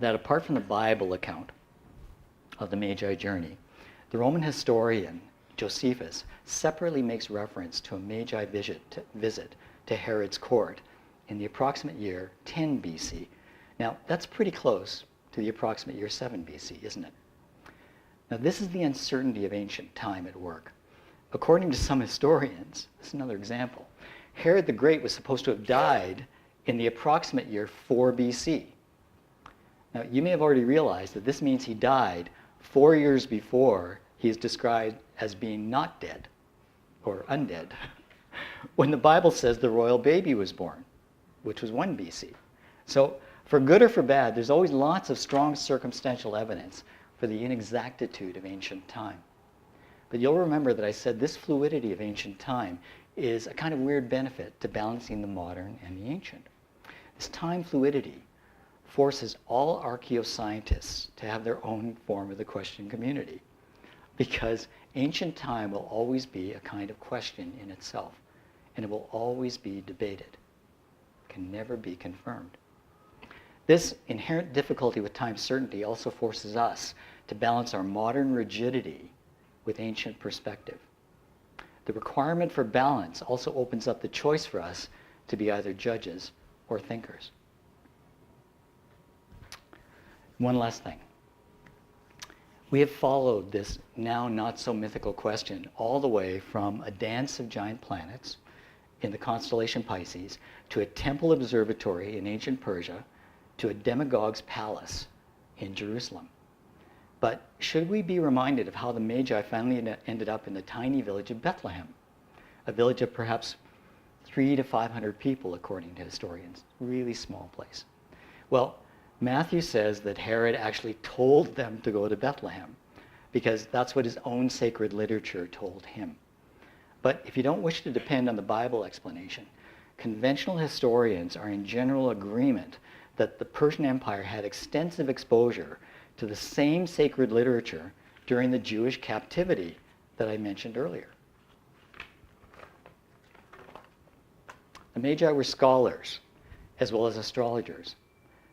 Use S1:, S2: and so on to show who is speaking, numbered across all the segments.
S1: that apart from the Bible account of the Magi journey, the Roman historian Josephus separately makes reference to a Magi visit to Herod's court in the approximate year 10 BC. Now, that's pretty close to the approximate year 7 BC, isn't it? Now, this is the uncertainty of ancient time at work. According to some historians, this is another example, Herod the Great was supposed to have died in the approximate year 4 BC. Now, you may have already realized that this means he died 4 years before he is described as being not dead or undead when the Bible says the royal baby was born, which was 1 BC. So, for good or for bad, there's always lots of strong circumstantial evidence for the inexactitude of ancient time. But you'll remember that I said this fluidity of ancient time is a kind of weird benefit to balancing the modern and the ancient. This time fluidity forces all ArcheoScientists to have their own form of the question community, because ancient time will always be a kind of question in itself, and it will always be debated. It can never be confirmed. This inherent difficulty with time certainty also forces us to balance our modern rigidity with ancient perspective. The requirement for balance also opens up the choice for us to be either judges or thinkers. One last thing. We have followed this now not so mythical question all the way from a dance of giant planets in the constellation Pisces to a temple observatory in ancient Persia to a demagogue's palace in Jerusalem. But should we be reminded of how the Magi finally ended up in the tiny village of Bethlehem, a village of perhaps 300 to 500 people, according to historians, really small place? Well, Matthew says that Herod actually told them to go to Bethlehem because that's what his own sacred literature told him. But if you don't wish to depend on the Bible explanation, conventional historians are in general agreement that the Persian Empire had extensive exposure to the same sacred literature during the Jewish captivity that I mentioned earlier. The Magi were scholars as well as astrologers.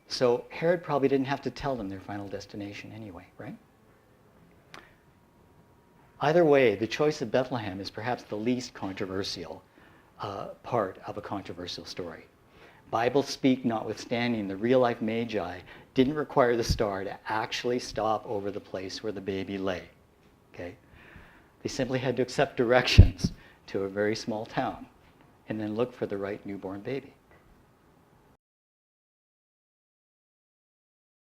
S1: So Herod probably didn't have to tell them their final destination anyway, right? Either way, the choice of Bethlehem is perhaps the least controversial part of a controversial story. Bible speak notwithstanding, the real-life Magi didn't require the star to actually stop over the place where the baby lay. Okay? They simply had to accept directions to a very small town and then look for the right newborn baby.